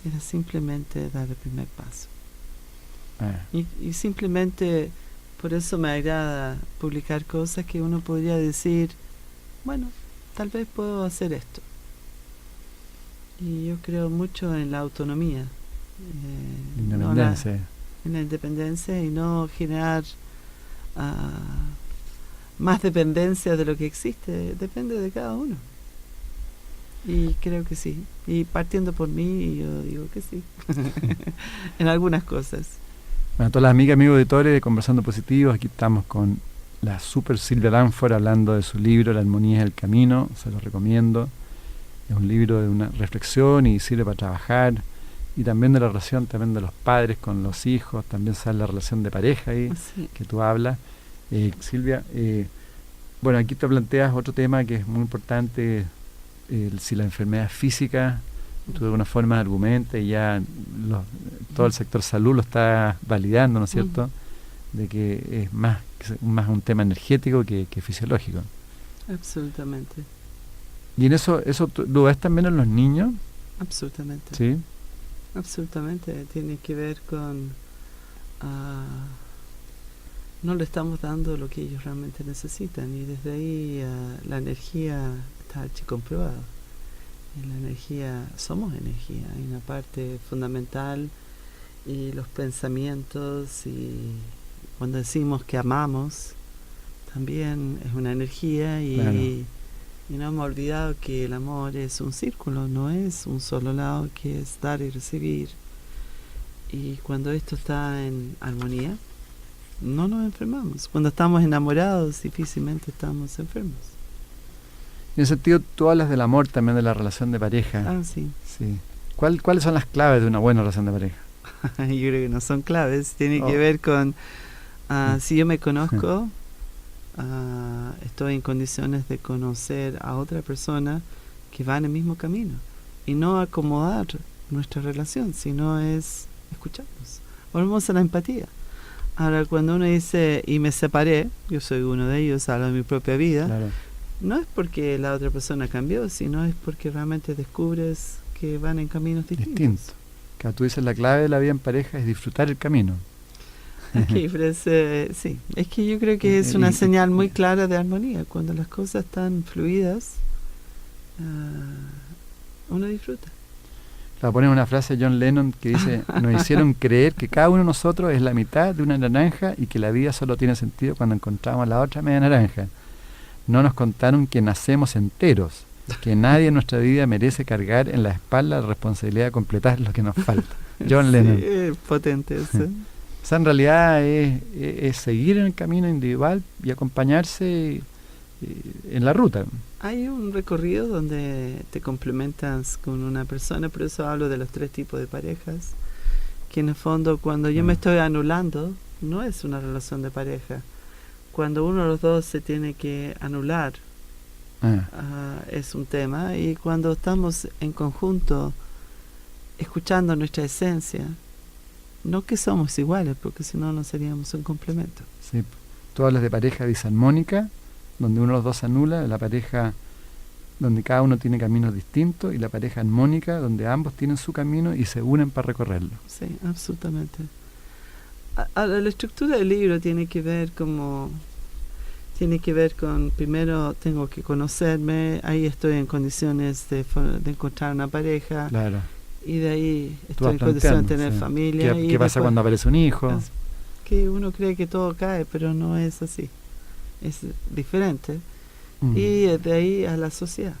era simplemente dar el primer paso. Y simplemente, por eso me agrada publicar cosas que uno podría decir, bueno, tal vez puedo hacer esto. Y yo creo mucho en la autonomía, independencia. En la independencia, y no generar más dependencia de lo que existe. Depende de cada uno. Y creo que sí. Y partiendo por mí, yo digo que sí. En algunas cosas. Bueno, todas las amigas, amigos editores de Conversando Positivos, aquí estamos con la super Silvia Lanford hablando de su libro La armonía es el camino. Se lo recomiendo. Es un libro de una reflexión y sirve para trabajar, y también de la relación también de los padres con los hijos. También sale la relación de pareja ahí, que tú hablas. Silvia, bueno, aquí te planteas otro tema que es muy importante, si la enfermedad es física. Tú de alguna forma argumentas, y ya todo el sector salud lo está validando, ¿no es cierto?, de que es más un tema energético que fisiológico. Absolutamente. ¿Y en eso lo ves también en los niños? Absolutamente. Sí. Absolutamente. Tiene que ver con... no le estamos dando lo que ellos realmente necesitan, y desde ahí la energía está archicomprobada. En la energía, somos energía, hay una parte fundamental, y los pensamientos, y cuando decimos que amamos, también es una energía, y, claro. y no hemos olvidado que el amor es un círculo, no es un solo lado, que es dar y recibir. Y cuando esto está en armonía, no nos enfermamos. Cuando estamos enamorados, difícilmente estamos enfermos. En ese sentido, tú hablas del amor, también de la relación de pareja. Sí. ¿Cuáles son las claves de una buena relación de pareja? Yo creo que no son claves. Tiene que ver con si yo me conozco, estoy en condiciones de conocer a otra persona que va en el mismo camino, y no acomodar nuestra relación, sino es escucharnos. Volvemos a la empatía. Ahora, cuando uno dice, y me separé, yo soy uno de ellos, hablo de mi propia vida. Claro. No es porque la otra persona cambió, sino es porque realmente descubres que van en caminos distintos. Claro, tú dices, la clave de la vida en pareja es disfrutar el camino. Sí, es que yo creo que es una señal muy clara de armonía. Cuando las cosas están fluidas, uno disfruta. La ponen una frase de John Lennon que dice: nos hicieron creer que cada uno de nosotros es la mitad de una naranja y que la vida solo tiene sentido cuando encontramos la otra media naranja. No nos contaron que nacemos enteros, que nadie en nuestra vida merece cargar en la espalda la responsabilidad de completar lo que nos falta. John Lennon. Sí, es potente eso. O sea, en realidad es seguir en el camino individual y acompañarse en la ruta. Hay un recorrido donde te complementas con una persona, por eso hablo de los 3 tipos de parejas, que en el fondo cuando yo me estoy anulando, no es una relación de pareja. Cuando uno de los dos se tiene que anular, es un tema, y cuando estamos en conjunto, escuchando nuestra esencia, no que somos iguales, porque si no, no seríamos un complemento. Sí. Tú hablas de pareja disarmónica, donde uno de los dos se anula, la pareja donde cada uno tiene caminos distintos, y la pareja armónica, donde ambos tienen su camino y se unen para recorrerlo. Sí, absolutamente. La estructura del libro tiene que ver con, primero tengo que conocerme, ahí estoy en condiciones de encontrar una pareja. Claro. Y de ahí estoy en condición de tener familia. ¿Qué pasa cuando aparece un hijo? Que uno cree que todo cae, pero no es así. Es diferente. Y de ahí a la sociedad.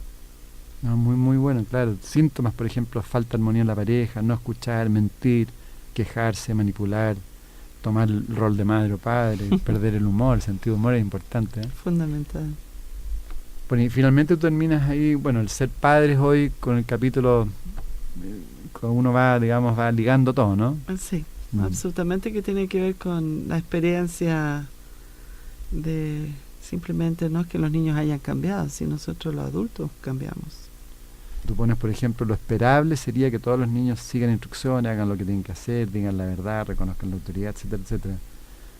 No, muy, muy bueno, claro. Síntomas, por ejemplo, falta de armonía en la pareja, no escuchar, mentir, quejarse, manipular, tomar el rol de madre o padre, perder el humor, el sentido del humor es importante. Fundamental. Bueno, y finalmente tú terminas ahí, bueno, el ser padres hoy con el capítulo, uno va ligando todo, ¿no? Sí, absolutamente, que tiene que ver con la experiencia de simplemente no es que los niños hayan cambiado, sino nosotros los adultos cambiamos. Tú pones, por ejemplo, lo esperable sería que todos los niños sigan instrucciones, hagan lo que tienen que hacer, digan la verdad, reconozcan la autoridad, etcétera, etcétera.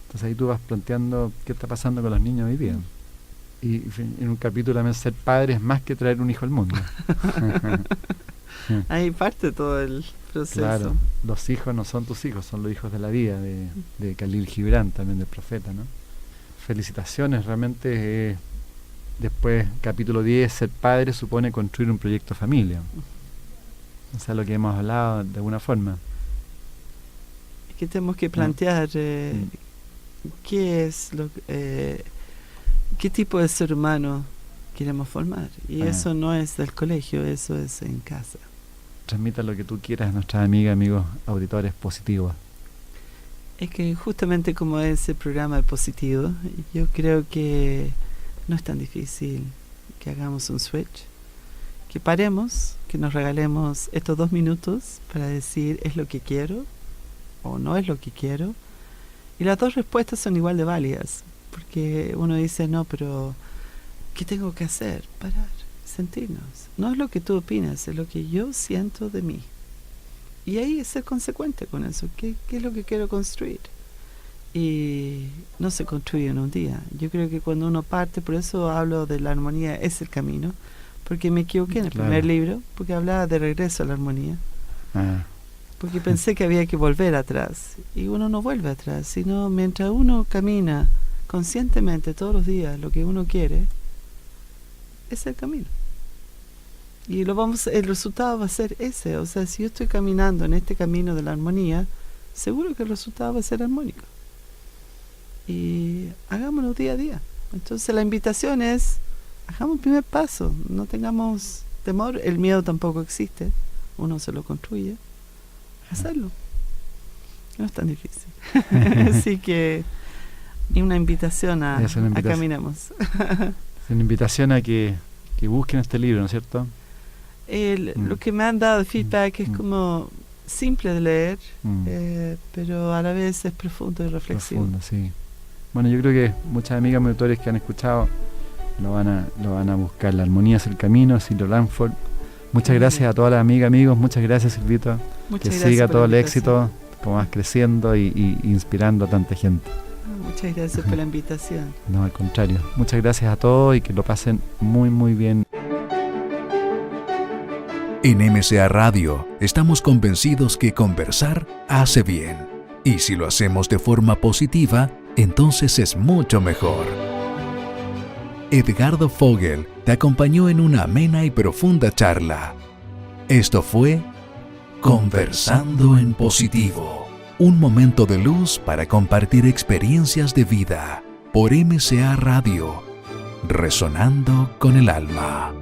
Entonces ahí tú vas planteando qué está pasando con los niños hoy día. Y en un capítulo también ser padre es más que traer un hijo al mundo. Ahí parte todo el proceso. Claro, los hijos no son tus hijos, son los hijos de la vida, de Khalil Gibran, también del profeta, ¿no? Felicitaciones, realmente. Después, capítulo 10, ser padre supone construir un proyecto de familia. O sea, lo que hemos hablado de alguna forma. Que tenemos que plantear qué es qué tipo de ser humano queremos formar. Y eso no es del colegio, eso es en casa. Transmita lo que tú quieras a nuestras amigas, amigos, auditores positivos. Es que justamente como ese programa de positivo, yo creo que no es tan difícil que hagamos un switch, que paremos, que nos regalemos estos 2 minutos para decir es lo que quiero o no es lo que quiero, y las 2 respuestas son igual de válidas, porque uno dice no, pero ¿qué tengo que hacer? Parar, sentirnos. No es lo que tú opinas, es lo que yo siento de mí, y ahí es ser consecuente con eso. ¿Qué es lo que quiero construir? Y no se construye en un día. Yo creo que cuando uno parte, por eso hablo de la armonía es el camino, porque me equivoqué en el primer libro, porque hablaba de regreso a la armonía, porque pensé que había que volver atrás, y uno no vuelve atrás, sino mientras uno camina conscientemente todos los días lo que uno quiere, es el camino, y el resultado va a ser ese. O sea, si yo estoy caminando en este camino de la armonía, seguro que el resultado va a ser armónico. Y hagámoslo día a día. Entonces la invitación es, hagamos el primer paso, no tengamos temor, el miedo tampoco existe, uno se lo construye, hacerlo. No es tan difícil. Así que una invitación a caminemos. Es una invitación a que busquen este libro, ¿no es cierto? Lo que me han dado feedback es como simple de leer, pero a la vez es profundo y reflexivo. Profundo, sí. Bueno, yo creo que muchas amigas y autores que han escuchado lo van a buscar. La armonía es el camino, Silvio Lanford. Muchas gracias a todas las amigas, amigos. Muchas gracias, Silvito. Que siga todo el éxito, como vas creciendo y inspirando a tanta gente. Muchas gracias por la invitación. No, al contrario. Muchas gracias a todos y que lo pasen muy, muy bien. En MCA Radio estamos convencidos que conversar hace bien. Y si lo hacemos de forma positiva, entonces es mucho mejor. Edgardo Fogel te acompañó en una amena y profunda charla. Esto fue Conversando en Positivo, un momento de luz para compartir experiencias de vida por MCA Radio, resonando con el alma.